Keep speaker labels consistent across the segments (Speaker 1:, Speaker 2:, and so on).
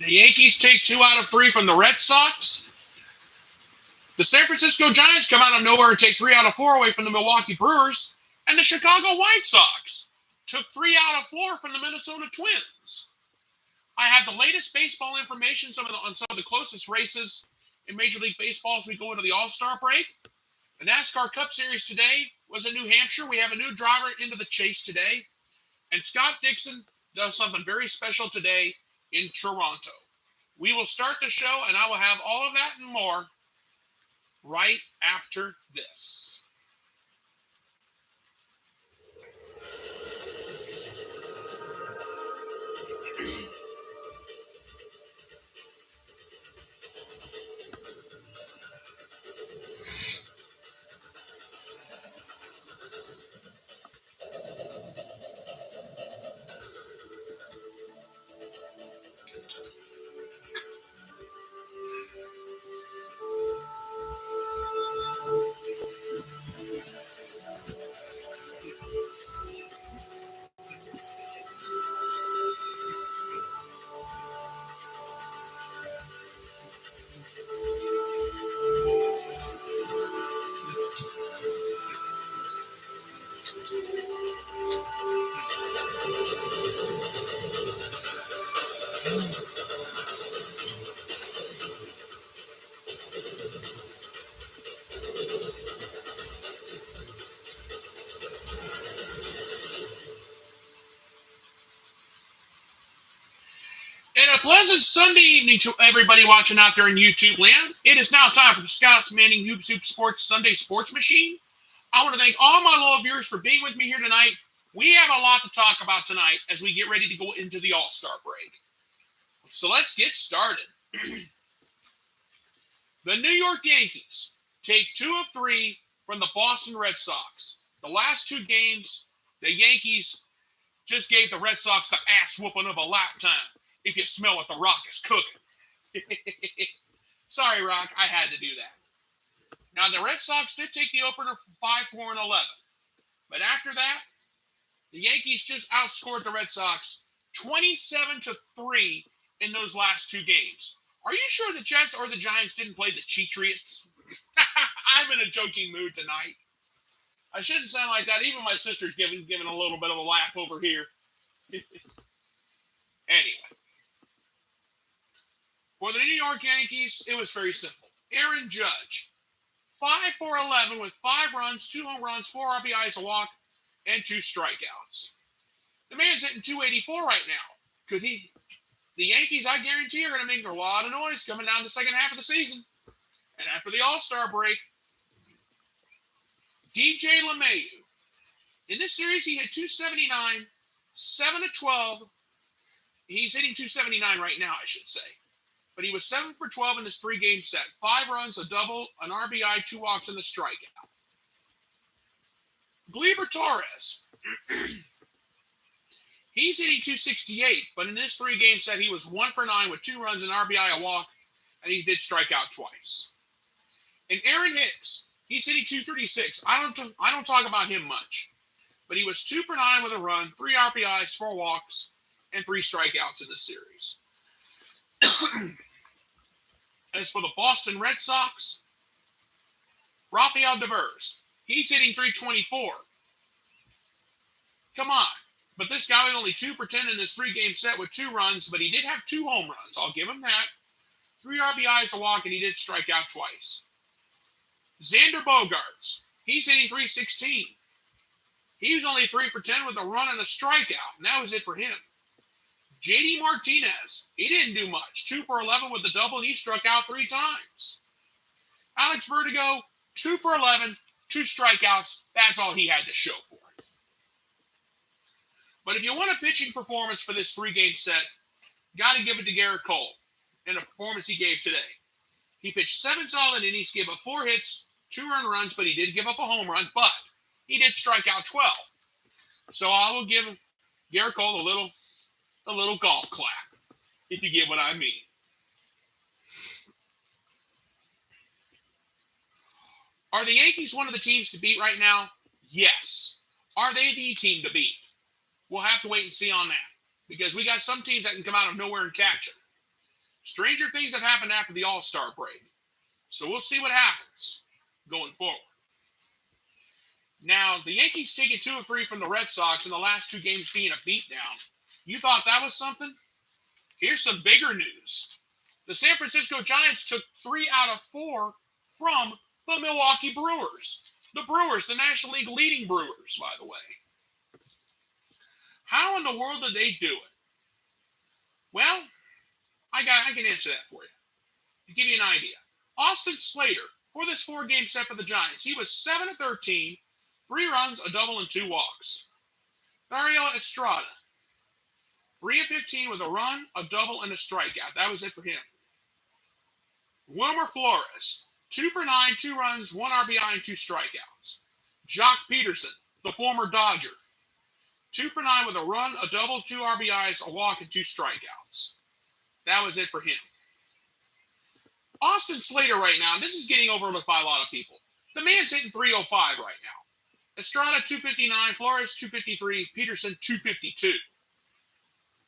Speaker 1: The Yankees take 2 out of 3 from the Red Sox. The San Francisco Giants come out of nowhere and take 3 out of 4 away from the Milwaukee Brewers. And the Chicago White Sox took 3 out of 4 from the Minnesota Twins. I have the latest baseball information on some of the closest races in Major League Baseball as we go into the All-Star break. The NASCAR Cup Series today was in New Hampshire. We have a new driver into the chase today. And Scott Dixon does something very special today in Toronto. We will start the show, and I will have all of that and more right after this. Pleasant Sunday evening to everybody watching out there in YouTube land. It is now time for the Scott's Manning Hoop Soup Sports Sunday Sports Machine. I want to thank all my loyal viewers for being with me here tonight. We have a lot to talk about tonight as we get ready to go into the All-Star break. So let's get started. The New York Yankees take 2 of 3 from the Boston Red Sox. The last 2 games, the Yankees just gave the Red Sox the ass whooping of a lifetime. If you smell what the Rock is cooking. Sorry, Rock, I had to do that. Now, the Red Sox did take the opener for 5-4 and 11. But after that, the Yankees just outscored the Red Sox 27-3 in those last 2 games. Are you sure the Jets or the Giants didn't play the Cheatriots? I'm in a joking mood tonight. I shouldn't sound like that. Even my sister's giving a little bit of a laugh over here. Anyway. For the New York Yankees, it was very simple. Aaron Judge, 5 for 11 with 5 runs, 2 home runs, 4 RBIs, a walk, and 2 strikeouts. The man's hitting 284 right now. Could he? The Yankees, I guarantee, are going to make a lot of noise coming down the second half of the season. And after the All-Star break, DJ LeMahieu. In this series, he hit 279, 7 of 12. He's hitting 279 right now, I should say. But he was 7 for 12 in this 3-game set. 5 runs, a double, an RBI, 2 walks, and a strikeout. Gleyber Torres. He's hitting 268, but in this 3-game set, he was 1 for 9 with 2 runs, an RBI, a walk, and he did strike out twice. And Aaron Hicks, he's hitting 236. I don't talk about him much. But he was 2 for 9 with a run, 3 RBIs, 4 walks, and 3 strikeouts in this series. As for the Boston Red Sox, Rafael Devers, he's hitting 324. Come on. But this guy was only 2 for 10 in this 3-game set with 2 runs, but he did have 2 home runs. I'll give him that. 3 RBIs, a walk, and he did strike out twice. Xander Bogaerts, he's hitting 316. He was only 3 for 10 with a run and a strikeout, and that was it for him. JD Martinez, he didn't do much. 2 for 11 with a double, and he struck out 3 times. Alex Verdugo, 2 for 11, 2 strikeouts. That's all he had to show for it. But if you want a pitching performance for this 3-game set, got to give it to Garrett Cole in a performance he gave today. He pitched 7 solid innings, gave up 4 hits, 2 earned runs, but he did give up a home run, but he did strike out 12. So I will give Garrett Cole a little golf clap, if you get what I mean. Are the Yankees one of the teams to beat right now? Yes. Are they the team to beat? We'll have to wait and see on that, because we got some teams that can come out of nowhere and catch them. Stranger things have happened after the All-Star break. So we'll see what happens going forward. Now, the Yankees taking 2 of 3 from the Red Sox in the last 2 games being a beatdown. You thought that was something? Here's some bigger news. The San Francisco Giants took 3 out of 4 from the Milwaukee Brewers. The Brewers, the National League leading Brewers, by the way. How in the world did they do it? Well, I can answer that for you. To give you an idea. Austin Slater, for this 4-game set for the Giants, he was 7 of 13, 3 runs, a double, and 2 walks. Thairo Estrada, 3 of 15 with a run, a double, and a strikeout. That was it for him. Wilmer Flores, 2 for 9, 2 runs, 1 RBI, and 2 strikeouts. Jock Peterson, the former Dodger, 2 for 9 with a run, a double, 2 RBIs, a walk, and 2 strikeouts. That was it for him. Austin Slater right now, this is getting overlooked by a lot of people. The man's hitting 305 right now. Estrada 259, Flores 253, Peterson 252.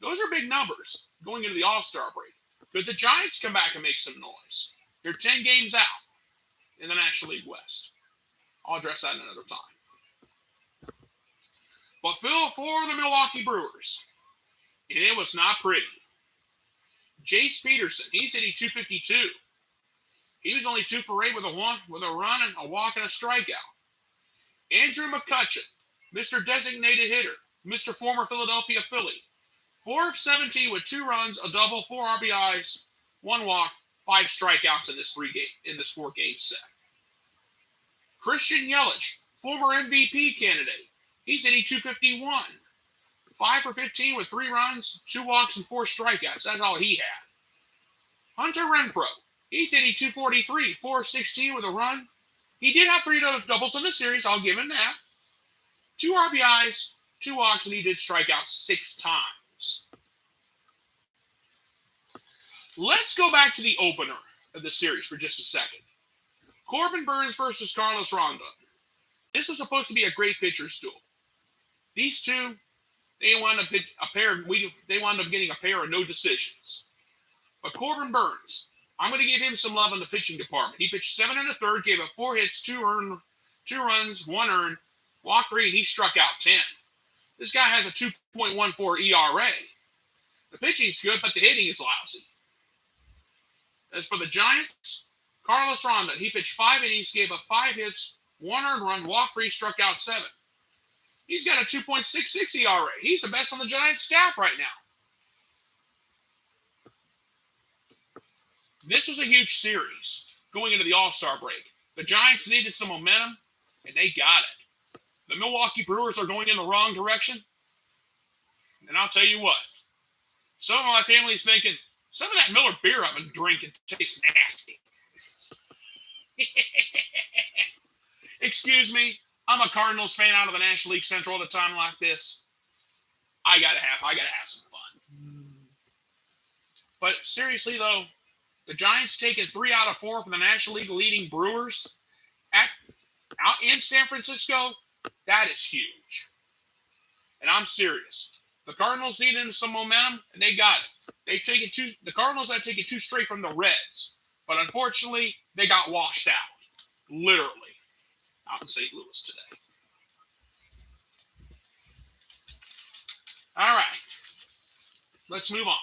Speaker 1: Those are big numbers going into the All-Star break. Could the Giants come back and make some noise? They're 10 games out in the National League West. I'll address that another time. But Phil, for the Milwaukee Brewers, and it was not pretty. Jace Peterson, he's hitting 252. He was only 2 for 8 with a run, and a walk, and a strikeout. Andrew McCutchen, Mr. Designated Hitter, Mr. Former Philadelphia Philly, 4 of 17 with 2 runs, a double, 4 RBIs, 1 walk, 5 strikeouts in this 4-game set. Christian Yelich, former MVP candidate, he's hitting 251, 5 for 15 with 3 runs, 2 walks, and 4 strikeouts. That's all he had. Hunter Renfroe, he's hitting 243, 4 of 16 with a run. He did have 3 doubles in the series. I'll give him that. 2 RBIs, 2 walks, and he did strike out 6 times. Let's go back to the opener of the series for just a second. Corbin Burnes versus Carlos Rondon. This was supposed to be a great pitcher's duel. These two, they wound up getting a pair of no decisions. But Corbin Burnes, I'm going to give him some love in the pitching department. He pitched 7 1/3, gave up 4 hits, 2 runs, 1 earned, walked 3, and he struck out 10. This guy has a 2.14 ERA. The pitching's good, but the hitting is lousy. As for the Giants, Carlos Rondon, he pitched 5 innings, gave up 5 hits, 1 earned run, walked 3, struck out 7. He's got a 2.66 ERA. He's the best on the Giants staff right now. This was a huge series going into the All-Star break. The Giants needed some momentum, and they got it. The Milwaukee Brewers are going in the wrong direction. And I'll tell you what, some of my family's thinking, some of that Miller beer I've been drinking tastes nasty. Excuse me, I'm a Cardinals fan out of the National League Central at a time like this. I gotta have some fun. But seriously though, the Giants taking 3 out of 4 from the National League leading Brewers out in San Francisco, that is huge. And I'm serious. The Cardinals needed some momentum, and they got it. The Cardinals have taken 2 straight from the Reds, but unfortunately, they got washed out. Literally. Out in St. Louis today. All right. Let's move on.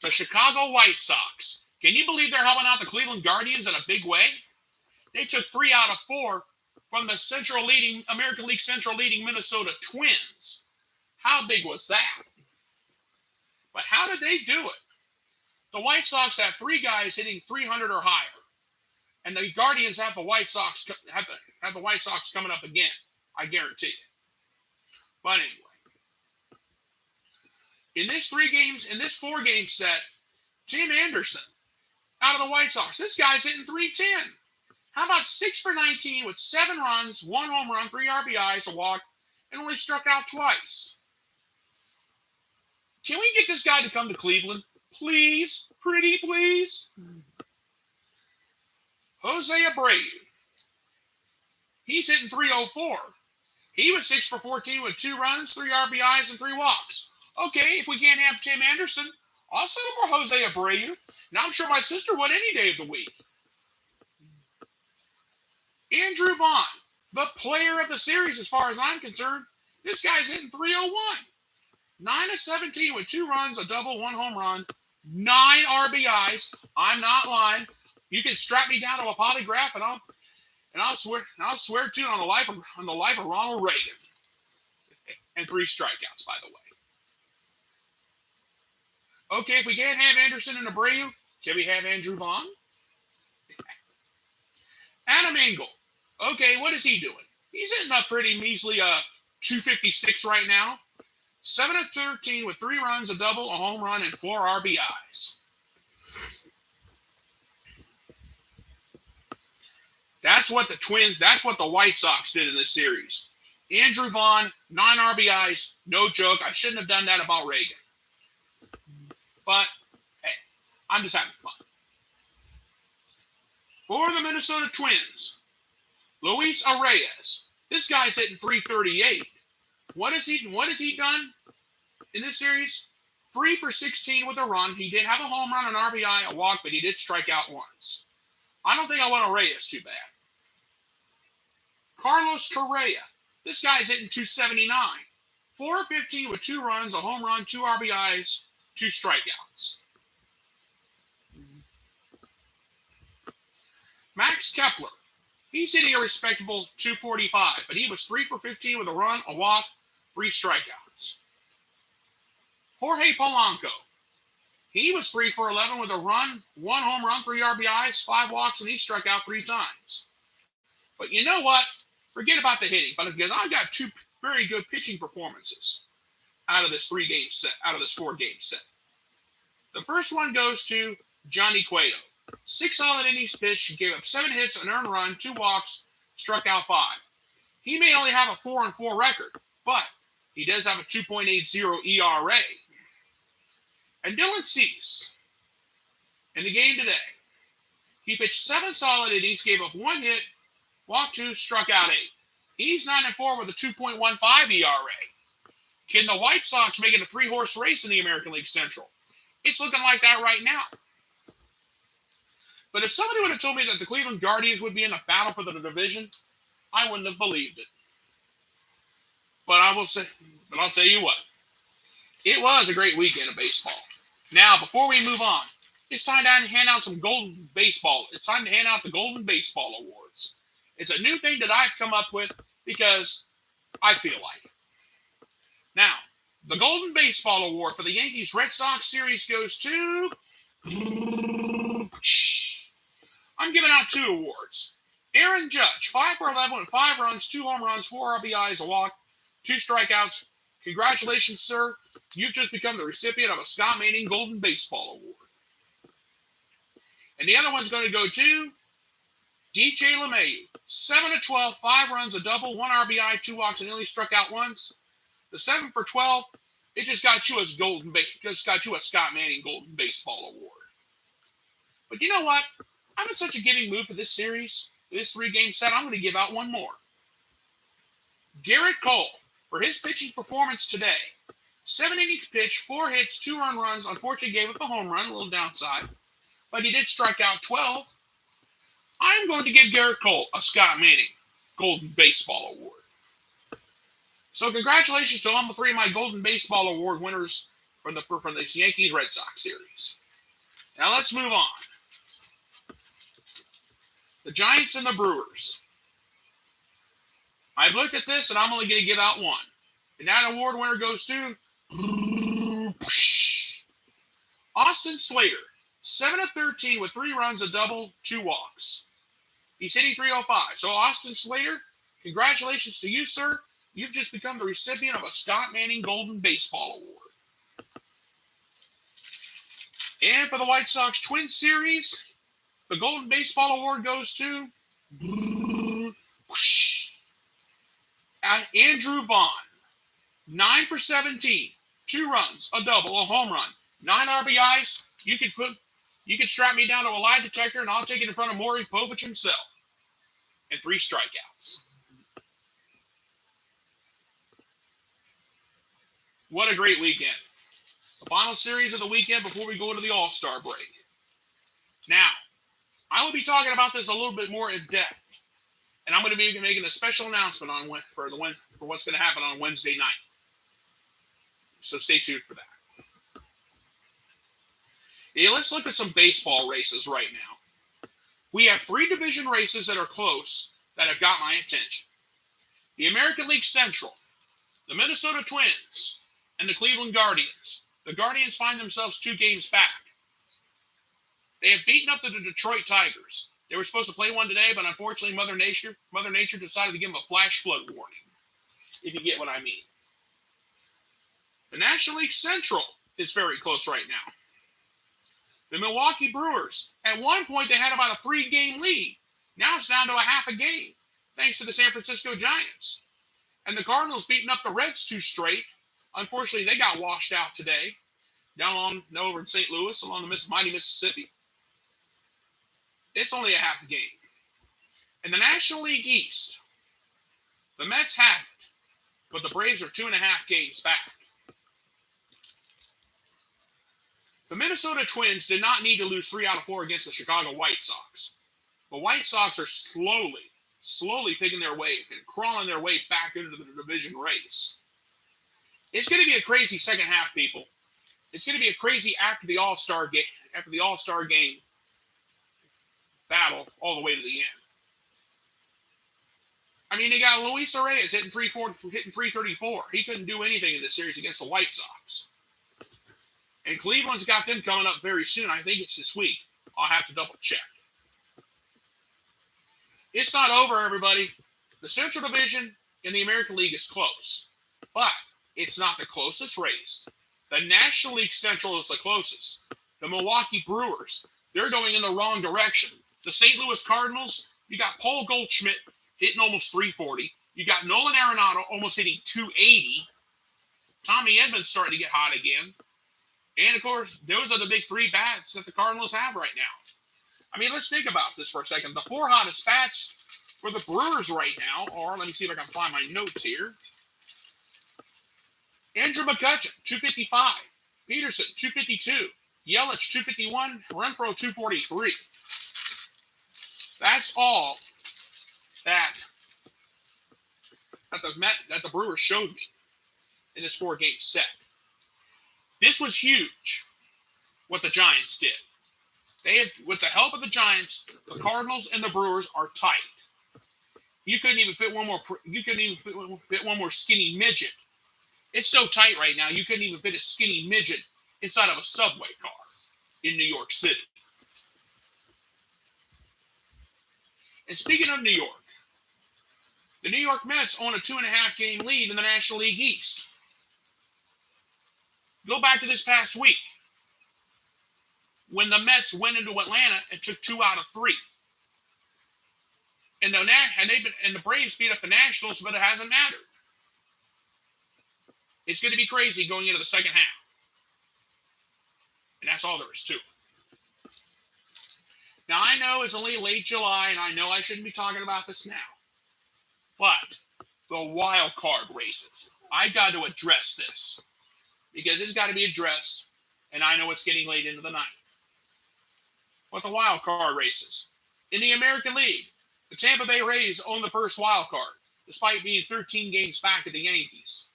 Speaker 1: The Chicago White Sox. Can you believe they're helping out the Cleveland Guardians in a big way? They took 3 out of 4 from the American League Central leading Minnesota Twins. How big was that? But how did they do it? The White Sox have 3 guys hitting 300 or higher. And the Guardians have the White Sox coming up again. I guarantee you. But anyway. In this 4-game set, Tim Anderson out of the White Sox. This guy's hitting 310. How about 6 for 19 with 7 runs, 1 home run, 3 RBIs, a walk, and only struck out twice? Can we get this guy to come to Cleveland? Please? Pretty please? Jose Abreu. He's hitting 304. He was 6 for 14 with 2 runs, 3 RBIs, and 3 walks. Okay, if we can't have Tim Anderson, I'll settle for Jose Abreu. And I'm sure my sister would any day of the week. Andrew Vaughn, the player of the series as far as I'm concerned. This guy's hitting 301. 9 of 17 with 2 runs, a double, 1 home run, 9 RBIs. I'm not lying. You can strap me down to a polygraph and I'll swear to it on the life of Ronald Reagan. And 3 strikeouts, by the way. Okay, if we can't have Anderson and Abreu, can we have Andrew Vaughn? Adam Engel. Okay, what is he doing? He's hitting a pretty measly 256 right now. 7 of 13 with 3 runs, a double, a home run, and 4 RBIs. That's what the White Sox did in this series. Andrew Vaughn, 9 RBIs, no joke. I shouldn't have done that about Reagan. But, hey, I'm just having fun. For the Minnesota Twins, Luis Arraez. This guy's hitting 338. What has he done in this series? 3 for 16 with a run. He did have a home run, an RBI, a walk, but he did strike out once. I don't think I want Arraez too bad. Carlos Correa. This guy's hitting 279. 4 for 15 with 2 runs, a home run, 2 RBIs, 2 strikeouts. Max Kepler. He's hitting a respectable 245, but he was 3 for 15 with a run, a walk, 3 strikeouts. Jorge Polanco. He was 3 for 11 with a run, 1 home run, 3 RBIs, 5 walks, and he struck out 3 times. But you know what? Forget about the hitting, but because I've got 2 very good pitching performances out of this 4-game set. The first one goes to Johnny Cueto. 6 solid innings pitched. He gave up 7 hits, an earned run, 2 walks, struck out 5. He may only have a 4-4 record, but he does have a 2.80 ERA. And Dylan Cease, in the game today, he pitched 7 solid innings, gave up 1 hit, walked 2, struck out 8. He's 9-4 with a 2.15 ERA. Can the White Sox make it a 3-horse race in the American League Central? It's looking like that right now. But if somebody would have told me that the Cleveland Guardians would be in a battle for the division, I wouldn't have believed it. But I'll tell you what, it was a great weekend of baseball. Now, before we move on, it's time to hand out some golden baseball. It's time to hand out the Golden Baseball Awards. It's a new thing that I've come up with because I feel like it. Now, the Golden Baseball Award for the Yankees-Red Sox series goes to... I'm giving out 2 awards. Aaron Judge, 5 for 11 with 5 runs, 2 home runs, 4 RBIs, a walk, 2 strikeouts. Congratulations, sir. You've just become the recipient of a Scott Manning Golden Baseball Award. And the other one's going to go to DJ LeMahieu. 7 of 12, 5 runs, a double, 1 RBI, 2 walks, and he only struck out once. The 7 for 12, it just got you a Scott Manning Golden Baseball Award. But you know what? I'm in such a giving mood for this series, this 3-game set, I'm going to give out one more. Garrett Cole, for his pitching performance today. 7 innings pitched, 4 hits, 2 earned runs. Unfortunately, gave up a home run, a little downside. But he did strike out 12. I'm going to give Garrett Cole a Scott Manning Golden Baseball Award. So congratulations to all 3 of my Golden Baseball Award winners from the Yankees-Red Sox series. Now let's move on. The Giants and the Brewers. I've looked at this, and I'm only going to give out one. And that award winner goes to Austin Slater. 7 of 13 with 3 runs, a double, 2 walks. He's hitting 305. So Austin Slater, congratulations to you, sir. You've just become the recipient of a Scott Manning Golden Baseball Award. And for the White Sox Twins series, the Golden Baseball Award goes to Andrew Vaughn. 9 for 17, 2 runs, a double, a home run, 9 RBIs. You could strap me down to a lie detector, and I'll take it in front of Maury Povich himself. And 3 strikeouts. What a great weekend. The final series of the weekend before we go into the All-Star break. Now, I will be talking about this a little bit more in depth, and I'm going to be making a special announcement for what's going to happen on Wednesday night. So stay tuned for that. Yeah, let's look at some baseball races right now. We have 3 division races that are close that have got my attention. The American League Central, the Minnesota Twins, and the Cleveland Guardians. The Guardians find themselves 2 games back. They have beaten up the Detroit Tigers. They were supposed to play one today, but unfortunately Mother Nature decided to give them a flash flood warning, if you get what I mean. The National League Central is very close right now. The Milwaukee Brewers, at one point they had about a 3-game lead. Now it's down to a half a game, thanks to the San Francisco Giants. And the Cardinals beating up the Reds 2 straight. Unfortunately, they got washed out today, over in St. Louis, along the mighty Mississippi. It's only a half a game. In the National League East, the Mets have it, but the Braves are 2.5 games back. The Minnesota Twins did not need to lose 3 out of 4 against the Chicago White Sox. The White Sox are slowly picking their way and crawling their way back into the division race. It's going to be a crazy second half, people. It's going to be a crazy after the All-Star game battle all the way to the end. I mean, they got Luis Reyes hitting 334. He couldn't do anything in this series against the White Sox. And Cleveland's got them coming up very soon. I think it's this week. I'll have to double check. It's not over, everybody. The Central Division in the American League is close. But it's not the closest race. The National League Central is the closest. The Milwaukee Brewers, they're going in the wrong direction. The St. Louis Cardinals, you got Paul Goldschmidt hitting almost 340. You got Nolan Arenado almost hitting 280. Tommy Edmonds starting to get hot again. And, of course, those are the big 3 bats that the Cardinals have right now. I mean, let's think about this for a second. The 4 hottest bats for the Brewers right now are, let me see if I can find my notes here. Andrew McCutchen, 255. Peterson, 252. Yelich, 251. Renfroe, 243. That's all that the Brewers showed me in this 4-game set. This was huge, what the Giants did. With the help of the Giants, the Cardinals and the Brewers are tight. You couldn't even fit one more skinny midget. It's so tight right now, you couldn't even fit a skinny midget inside of a subway car in New York City. And speaking of New York, the New York Mets own a 2.5-game lead in the National League East. Go back to this past week when the Mets went into Atlanta and took 2 out of 3. And the Braves beat up the Nationals, but it hasn't mattered. It's going to be crazy going into the second half. And that's all there is to it. Now, I know it's only late July, and I know I shouldn't be talking about this now. But the wild card races, I got to address this. Because it's got to be addressed, and I know it's getting late into the night. But the wild card races. In the American League, the Tampa Bay Rays own the first wild card, despite being 13 games back of the Yankees.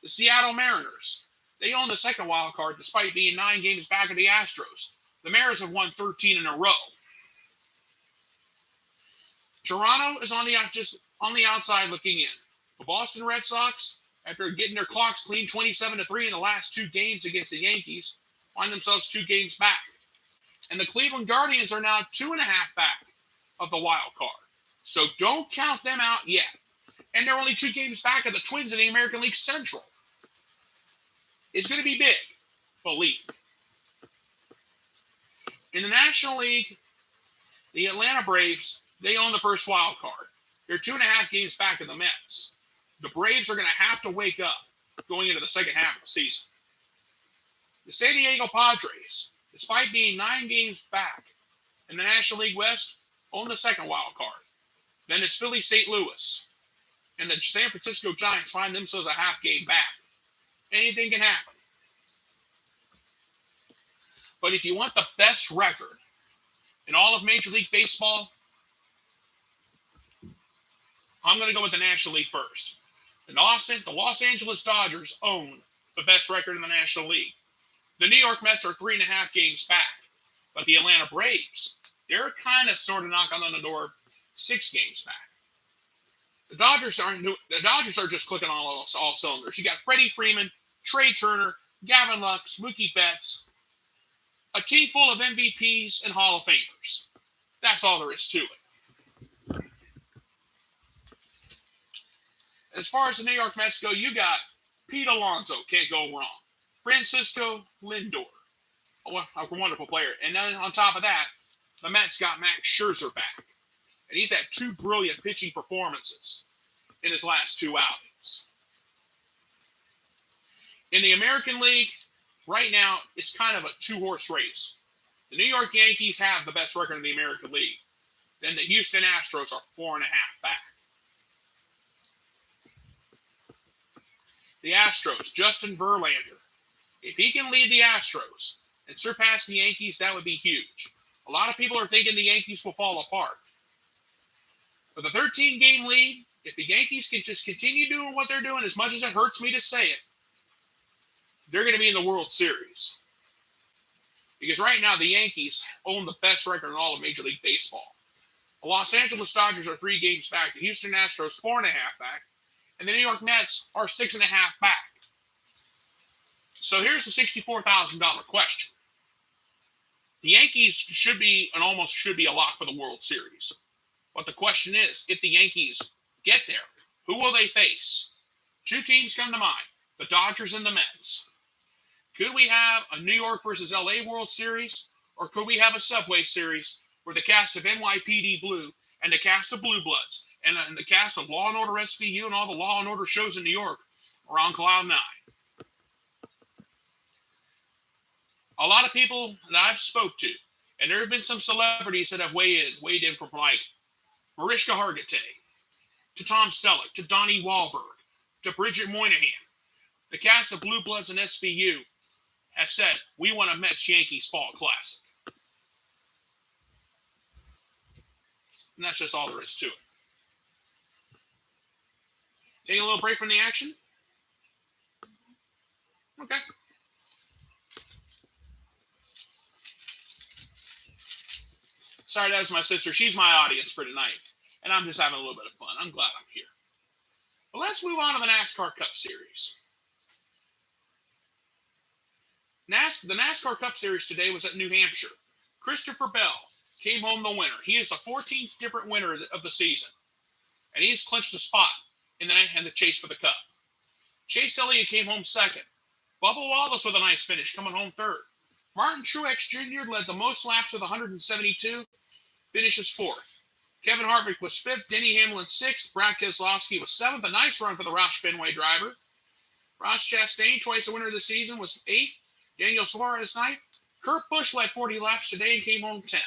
Speaker 1: The Seattle Mariners, they own the second wild card, despite being 9 games back of the Astros. The Mariners have won 13 in a row. Toronto is on the outside looking in. The Boston Red Sox, after getting their clocks clean 27-3 in the last 2 games against the Yankees, find themselves 2 games back. And the Cleveland Guardians are now 2.5 back of the wild card. So don't count them out yet. And they're only 2 games back of the Twins in the American League Central. It's going to be big, believe me. In the National League, the Atlanta Braves, they own the first wild card. They're 2.5 games back of the Mets. The Braves are going to have to wake up going into the second half of the season. The San Diego Padres, despite being 9 games back in the National League West, own the second wild card. Then it's Philly, St. Louis. And the San Francisco Giants find themselves a half game back. Anything can happen. But if you want the best record in all of Major League Baseball, I'm going to go with the National League first. The Los Angeles Dodgers own the best record in the National League. The New York Mets are 3.5 games back. But the Atlanta Braves, they're kind of sort of knocking on the door 6 games back. The Dodgers are just clicking on all cylinders. You got Freddie Freeman, Trey Turner, Gavin Lux, Mookie Betts, a team full of MVPs and Hall of Famers. That's all there is to it. As far as the New York Mets go, you got Pete Alonso, can't go wrong. Francisco Lindor, a wonderful player. And then on top of that, the Mets got Max Scherzer back. And he's had 2 brilliant pitching performances in his last 2 outings. In the American League, right now, it's kind of a 2-horse race. The New York Yankees have the best record in the American League. Then the Houston Astros are 4.5 back. The Astros, Justin Verlander. If he can lead the Astros and surpass the Yankees, that would be huge. A lot of people are thinking the Yankees will fall apart. With a 13-game lead, if the Yankees can just continue doing what they're doing, as much as it hurts me to say it, they're going to be in the World Series. Because right now, the Yankees own the best record in all of Major League Baseball. The Los Angeles Dodgers are 3 games back. The Houston Astros 4.5 back. And the New York Mets are 6.5 back. So here's the $64,000 question. The Yankees should be a lock for the World Series. But the question is, if the Yankees get there, who will they face? 2 teams come to mind, the Dodgers and the Mets. Could we have a New York versus LA World Series? Or could we have a Subway Series where the cast of NYPD Blue and the cast of Blue Bloods and the cast of Law & Order SVU and all the Law & Order shows in New York are on Cloud 9? A lot of people that I've spoke to, and there have been some celebrities that have weighed in from like Mariska Hargitay, to Tom Selleck, to Donnie Wahlberg, to Bridget Moynihan. The cast of Blue Bloods and SVU have said, we want a Mets-Yankees Fall Classic. And that's just all there is to it. Taking a little break from the action? Okay. Sorry, that was my sister. She's my audience for tonight. And I'm just having a little bit of fun. I'm glad I'm here. But let's move on to the NASCAR Cup Series. The NASCAR Cup Series today was at New Hampshire. Christopher Bell came home the winner. He is the 14th different winner of the season. And he's clinched a spot in the chase for the Cup. Chase Elliott came home second. Bubba Wallace with a nice finish, coming home third. Martin Truex Jr. led the most laps with 172, finishes fourth. Kevin Harvick was fifth, Denny Hamlin sixth, Brad Keselowski was seventh. A nice run for the Roush Fenway driver. Ross Chastain, twice the winner of the season, was eighth. Daniel Suarez ninth. Kurt Busch led 40 laps today and came home 10th.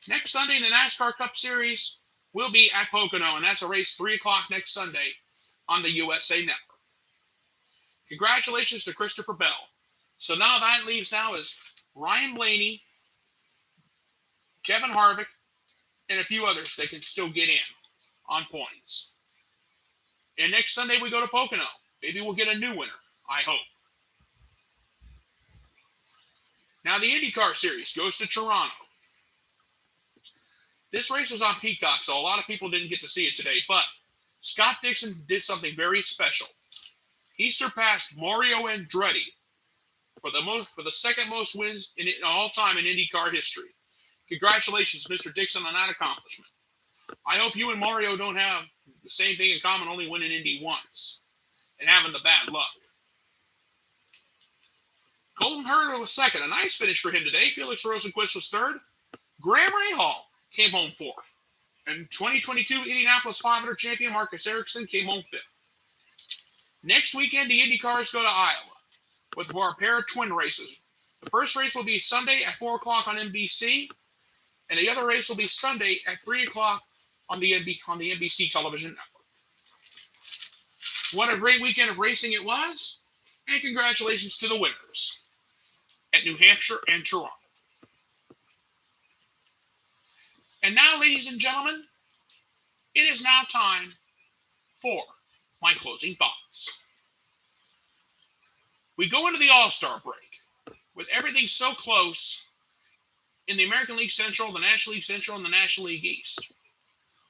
Speaker 1: Next Sunday in the NASCAR Cup Series will be at Pocono, and that's a race 3 o'clock next Sunday on the USA Network. Congratulations to Christopher Bell. So now that leaves now is Ryan Blaney, Kevin Harvick, and a few others that can still get in on points. And next Sunday we go to Pocono. Maybe we'll get a new winner, I hope. Now the IndyCar Series goes to Toronto. This race was on Peacock, so a lot of people didn't get to see it today, but Scott Dixon did something very special. He surpassed Mario Andretti for the second most wins in all time in IndyCar history. Congratulations, Mr. Dixon, on that accomplishment. I hope you and Mario don't have the same thing in common, only winning Indy once and having the bad luck. Colton Herta was second. A nice finish for him today. Felix Rosenquist was third. Graham Rahal came home fourth. And 2022 Indianapolis 500 champion Marcus Ericsson came home fifth. Next weekend, the IndyCars go to Iowa with our pair of twin races. The first race will be Sunday at 4 o'clock on NBC, and the other race will be Sunday at 3 o'clock on the NBC television network. What a great weekend of racing it was, and congratulations to the winners. at New Hampshire and Toronto. And now, ladies and gentlemen, it is now time for my closing thoughts. We go into the All-Star break with everything so close in the American League Central, the National League Central, and the National League East.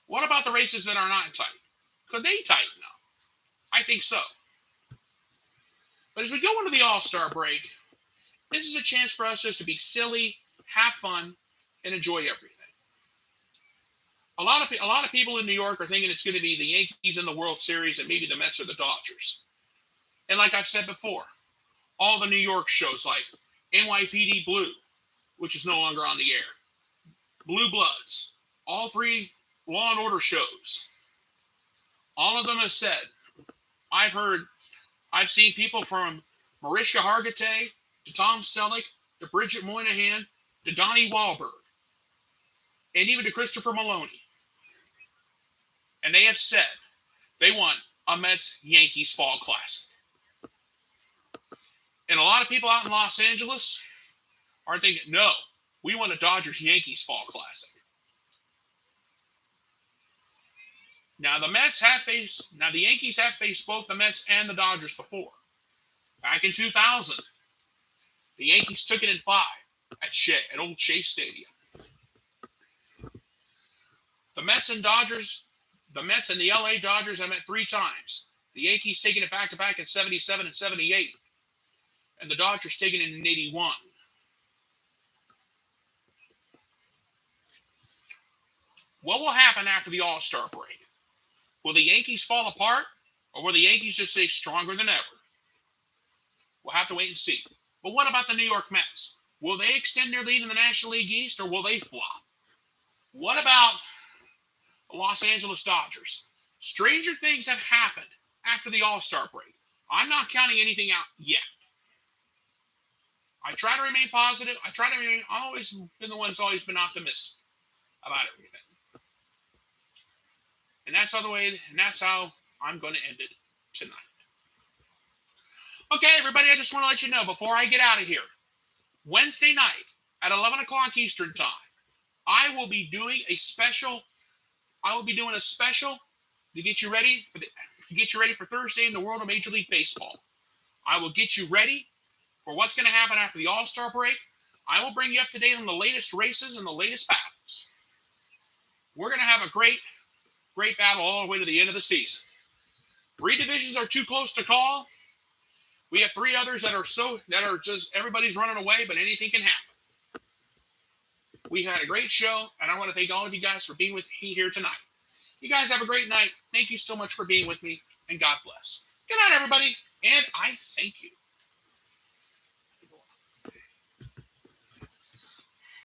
Speaker 1: What about the races that are not tight? Could they tighten up? I think so. But as we go into the All-Star break, this is a chance for us just to be silly, have fun, and enjoy everything. A lot of people in New York are thinking it's going to be the Yankees in the World Series and maybe the Mets or the Dodgers. And like I've said before, all the New York shows like NYPD Blue, which is no longer on the air, Blue Bloods, all three Law and Order shows, all of them have said, I've seen people from Mariska Hargitay to Tom Selleck to Bridget Moynihan to Donnie Wahlberg and even to Christopher Maloney. And they have said they want a Mets-Yankees Fall Classic. And a lot of people out in Los Angeles are thinking, no, we want a Dodgers-Yankees Fall Classic. Now, the Yankees have faced both the Mets and the Dodgers before. Back in 2000, the Yankees took it in 5 at Old Shea Stadium. The Mets and the LA Dodgers have met 3 times. The Yankees taking it back-to-back in 77 and 78. And the Dodgers taking it in 81. What will happen after the All-Star break? Will the Yankees fall apart, or will the Yankees just stay stronger than ever? We'll have to wait and see. But what about the New York Mets? Will they extend their lead in the National League East, or will they flop? What about the Los Angeles Dodgers? Stranger things have happened after the All-Star break. I'm not counting anything out yet. I try to remain positive. I've always been the one that's always been optimistic about everything. And that's how I'm going to end it tonight. Okay, everybody, I just want to let you know before I get out of here, Wednesday night at 11 o'clock Eastern Time, I will be doing a special to get you ready for Thursday in the world of Major League Baseball. I will get you ready for what's going to happen after the All-Star break. I will bring you up to date on the latest races and the latest battles. We're going to have a great battle all the way to the end of the season. 3 divisions are too close to call. We have 3 others that are just everybody's running away, but anything can happen. We had a great show, and I want to thank all of you guys for being with me here tonight. You guys have a great night. Thank you so much for being with me, and God bless. Good night, everybody, and I thank you.